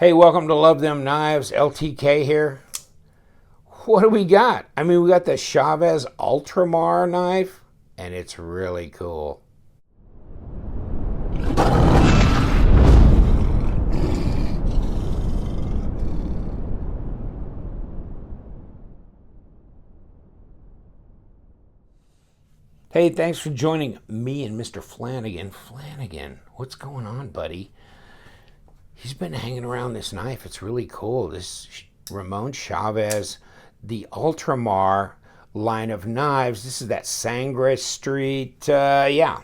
Hey, welcome to Love Them Knives. LTK here. What do we got? We got the Chaves Ultramar knife, and it's really cool. Hey, thanks for joining me and Mr. Flanagan. Flanagan, what's going on, buddy? He's been hanging around this knife. It's really cool. This Ramon Chaves, the Ultramar line of knives. This is that Sangre Street. Yeah,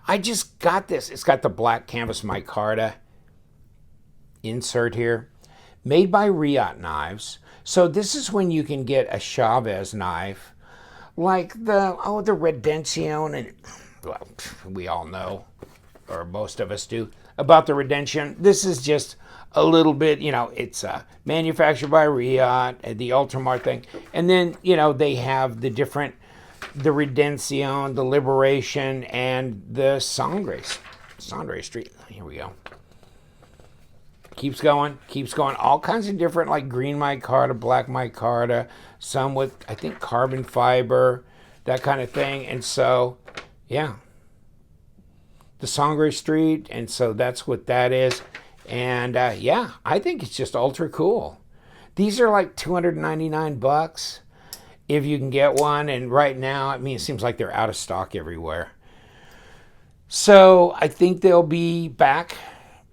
I just got this. It's got the black canvas micarta insert here, made by Reate knives. So this is when you can get a Chaves knife like the Redention, and well, we all know, or most of us do, about the Redemption. This is just a little bit, it's manufactured by Reate, the Ultramar thing. And then, they have the Redemption, the Liberation, and the Sangre Street. Here we go. Keeps going. All kinds of different, like green micarta, black micarta, some with, I think, carbon fiber, that kind of thing. And so, yeah, the Sangre Street, and so that's what that is. And yeah, I think it's just ultra cool. These are like $299 if you can get one, and right now, it seems like they're out of stock everywhere. So I think they'll be back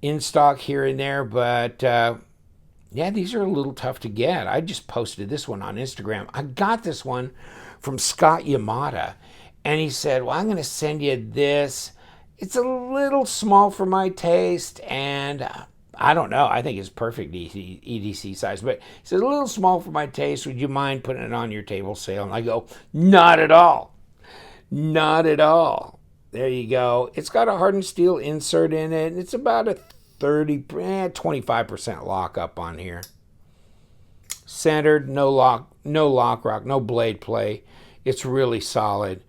in stock here and there, but yeah, these are a little tough to get. I just posted this one on Instagram. I got this one from Scott Yamada, and he said, well, I'm going to send you this. It's a little small for my taste, and I don't know. I think it's perfect EDC size, but he says, a little small for my taste. Would you mind putting it on your table sale? And I go, not at all. Not at all. There you go. It's got a hardened steel insert in it, and it's about a 25% lock up on here. Centered, no lock rock, no blade play. It's really solid.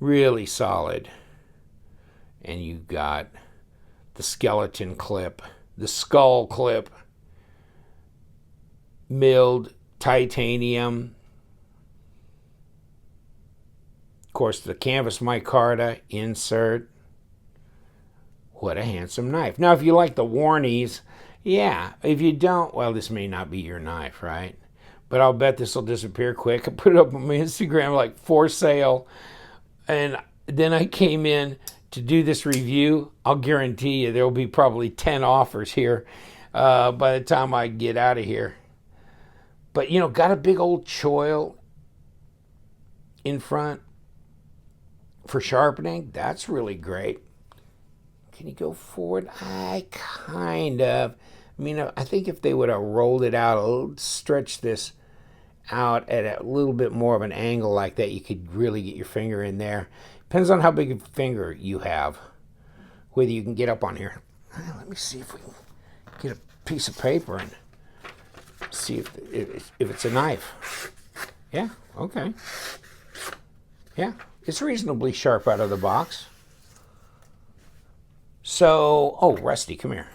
Really solid. And you got the skeleton clip, the skull clip, milled titanium. Of course, the canvas micarta insert. What a handsome knife. Now, if you like the Warnies, yeah. If you don't, well, this may not be your knife, right? But I'll bet this will disappear quick. I put it up on my Instagram like for sale. And then I came in to do this review. I'll guarantee you there will be probably 10 offers here by the time I get out of here. But, got a big old choil in front for sharpening. That's really great. Can you go forward? I kind of. I think if they would have rolled it out, stretched this out at a little bit more of an angle like that, you could really get your finger in there. Depends on how big a finger you have, whether you can get up on here. Let me see if we can get a piece of paper and see if it's a knife. Yeah, okay. Yeah, it's reasonably sharp out of the box. So, oh, Rusty, come here.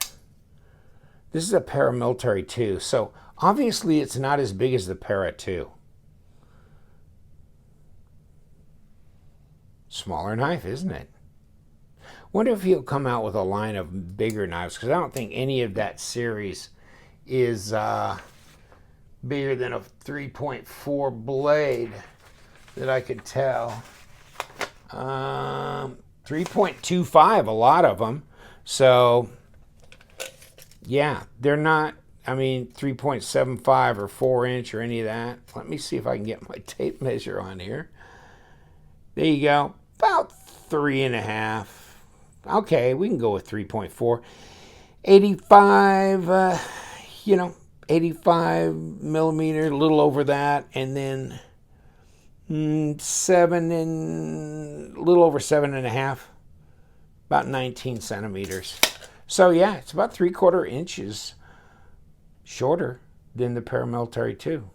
This is a paramilitary 2, so obviously it's not as big as the Para 2. Smaller knife, isn't it? Wonder if he'll come out with a line of bigger knives, because I don't think any of that series is bigger than a 3.4 blade that I could tell. 3.25, a lot of them. So, yeah, they're not, 3.75 or 4-inch or any of that. Let me see if I can get my tape measure on here. There you go. About 3.5. Okay, we can go with 3.4. 85, 85 millimeter, a little over that, and then a little over 7.5, about 19 centimeters. So yeah, it's about 3/4 inches shorter than the paramilitary 2.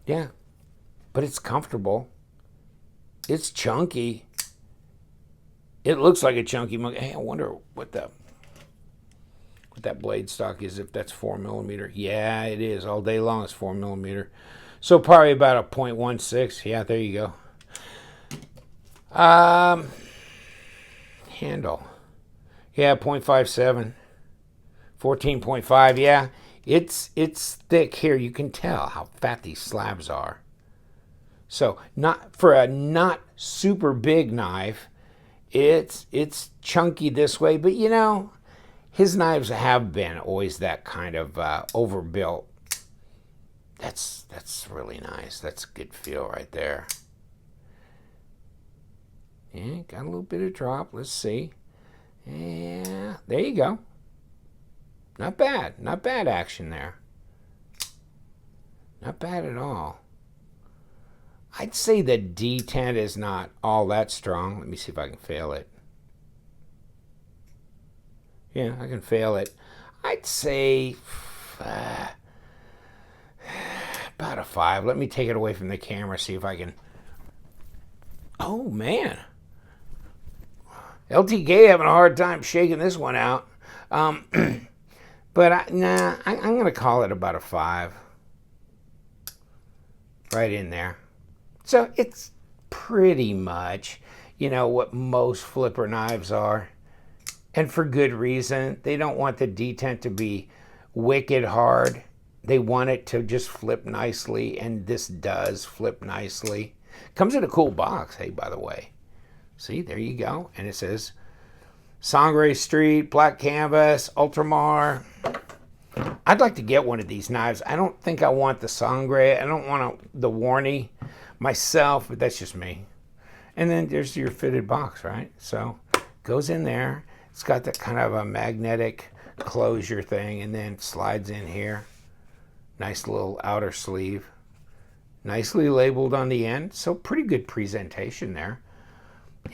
Yeah, but it's comfortable. It's chunky. It looks like a chunky mug. Hey, I wonder what the that blade stock is, if that's 4mm. Yeah, it is. All day long it's 4mm. So probably about a 0.16. Yeah, there you go. Handle. Yeah, 0.57. 14.5. Yeah, it's thick here. You can tell how fat these slabs are. So not for a not super big knife, it's chunky this way, but you know, his knives have been always that kind of overbuilt. That's really nice. That's a good feel right there. Yeah, got a little bit of drop. Let's see. Yeah, there you go. Not bad. Not bad action there. Not bad at all. I'd say the Detent is not all that strong. Let me see if I can fail it. Yeah, I can fail it. I'd say about a 5. Let me take it away from the camera, see if I can. Oh, man. LTK having a hard time shaking this one out. But I'm going to call it about a 5. Right in there. So it's pretty much, you know, what most flipper knives are. And for good reason. They don't want the Detent to be wicked hard. They want it to just flip nicely, and this does flip nicely. Comes in a cool box, hey, by the way. See, there you go. And it says Sangre Street, black canvas, Ultramar. I'd like to get one of these knives. I don't think I want the Sangre. I don't want the Warney myself, but that's just me. And then there's your fitted box, right? So goes in there. It's got that kind of a magnetic closure thing, and then slides in here. Nice little outer sleeve. Nicely labeled on the end. So pretty good presentation there.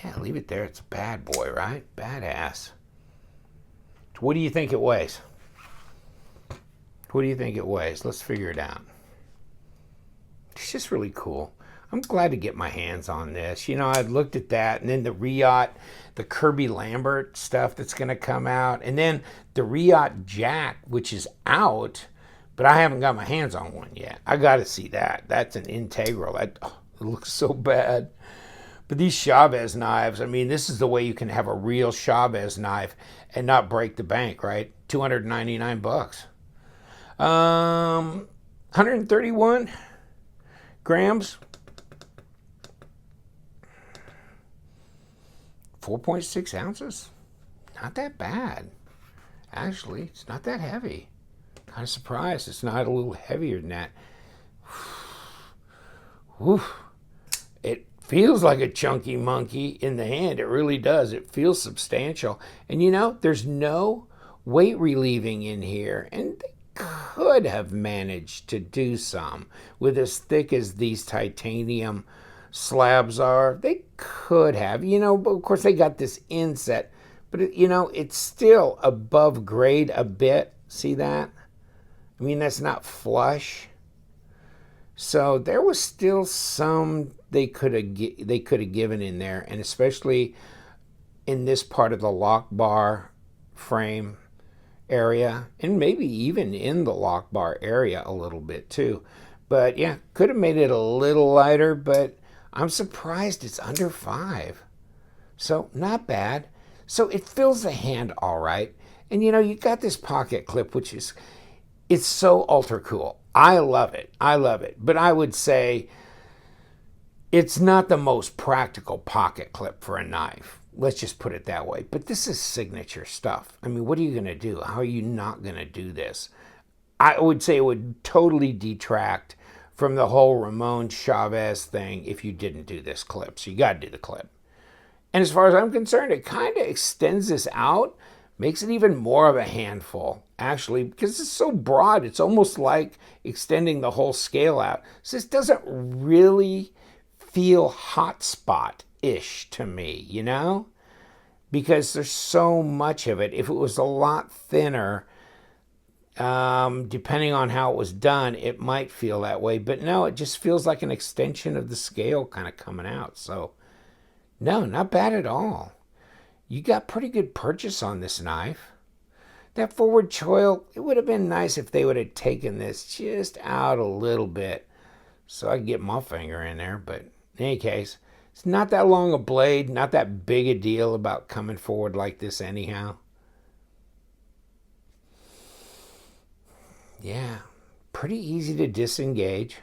Yeah, leave it there. It's a bad boy, right? Badass. What do you think it weighs? What do you think it weighs? Let's figure it out. It's just really cool. I'm glad to get my hands on this. You know, I looked at that, and then the Reate, the Kirby Lambert stuff that's going to come out, and then the Reate Jack, which is out, but I haven't got my hands on one yet. I got to see that. That's an integral. It looks so bad. But these Chaves knives, I mean, this is the way you can have a real Chaves knife and not break the bank, right? $299. 131 grams. 4.6 ounces. Not that bad. Actually, it's not that heavy. Kind of surprised it's not a little heavier than that. Whew. It feels like a chunky monkey in the hand. It really does. It feels substantial. And you know, there's no weight relieving in here. And they could have managed to do some with as thick as these titanium slabs are. They could have, you know, but of course they got this inset, but it, you know, it's still above grade a bit. See that? I mean, that's not flush. So there was still some they could have given in there, and especially in this part of the lock bar frame area, and maybe even in the lock bar area a little bit too. But yeah, could have made it a little lighter, but I'm surprised it's under 5. So not bad. So it fills the hand all right. And you know, you got this pocket clip, which is, it's so ultra cool. I love it. I love it. But I would say it's not the most practical pocket clip for a knife. Let's just put it that way. But this is signature stuff. I mean, what are you going to do? How are you not going to do this? I would say it would totally detract from the whole Ramon Chaves thing if you didn't do this clip. So you got to do the clip. And as far as I'm concerned, it kind of extends this out, makes it even more of a handful, actually, because it's so broad. It's almost like extending the whole scale out. So this doesn't really feel hotspot-ish to me, you know? Because there's so much of it. If it was a lot thinner, depending on how it was done, it might feel that way. But no, it just feels like an extension of the scale kind of coming out. So, no, not bad at all. You got pretty good purchase on this knife. That forward choil, it would have been nice if they would have taken this just out a little bit so I could get my finger in there. But in any case, it's not that long a blade, not that big a deal about coming forward like this anyhow. Yeah, pretty easy to disengage.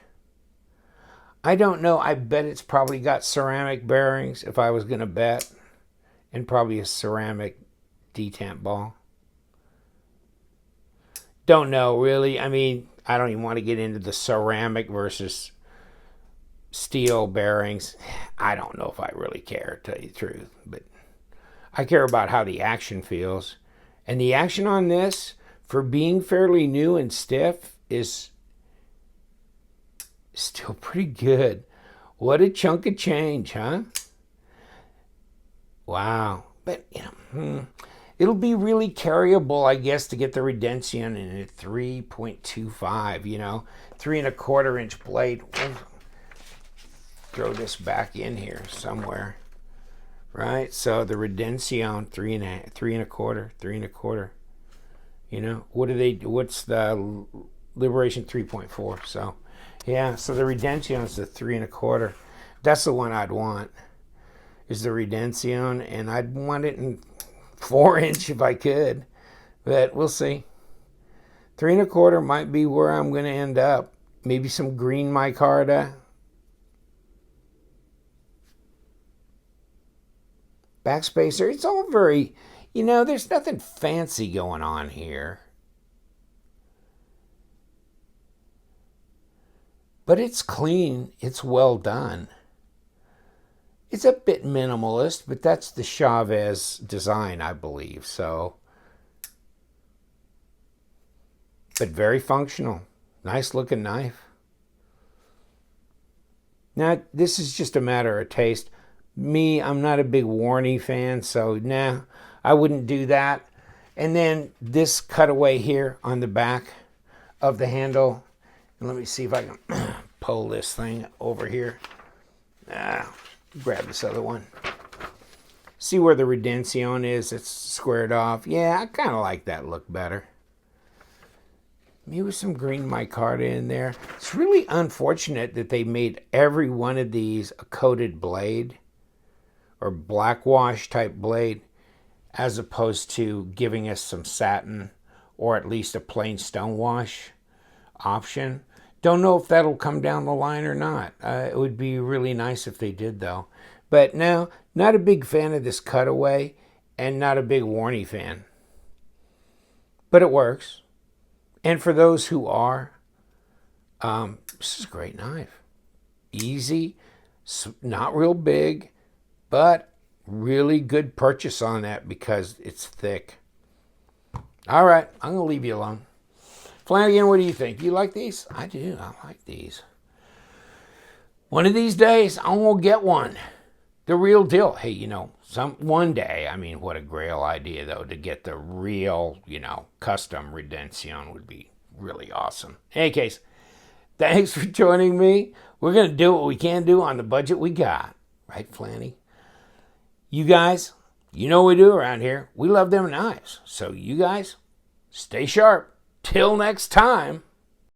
I don't know. I bet it's probably got ceramic bearings if I was going to bet. And probably a ceramic detent ball. Don't know, really. I mean, I don't even want to get into the ceramic versus steel bearings. I don't know if I really care, to tell you the truth. But I care about how the action feels. And the action on this, for being fairly new and stiff, is still pretty good. What a chunk of change, huh? Wow. But, it'll be really carryable, I guess, to get the Redemption in at 3.25, 3¼ inch blade. We'll throw this back in here somewhere, right? So the Redemption, 3¼ what's the Liberation 3.4? So, yeah, so the Redemption is the 3¼ That's the one I'd want, is the Redemption, and I'd want it in 4-inch if I could, but we'll see. 3¼ might be where I'm going to end up. Maybe some green micarta. Backspacer. It's all very, there's nothing fancy going on here. But it's clean. It's well done. It's a bit minimalist, but that's the Chaves design, I believe. So, but very functional. Nice looking knife. Now, this is just a matter of taste. Me, I'm not a big Warney fan, so nah, I wouldn't do that. And then this cutaway here on the back of the handle. And let me see if I can pull this thing over here. Grab this other one. See where the Redemption is? It's squared off. Yeah, I kind of like that look better. Maybe some green micarta in there. It's really unfortunate that they made every one of these a coated blade or black wash type blade, as opposed to giving us some satin or at least a plain stone wash option. Don't know if that'll come down the line or not. It would be really nice if they did, though. But no, not a big fan of this cutaway and not a big Warney fan. But it works. And for those who are, this is a great knife. Easy, not real big, but really good purchase on that because it's thick. All right, I'm going to leave you alone. Flanagan, what do you think? You like these? I do. I like these. One of these days, I'm going to get one. The real deal. Hey, one day, what a grail idea, though, to get the real, custom Redemption would be really awesome. In any case, thanks for joining me. We're going to do what we can do on the budget we got. Right, Flanny? You guys, you know what we do around here. We love them knives. So you guys, stay sharp. Till next time.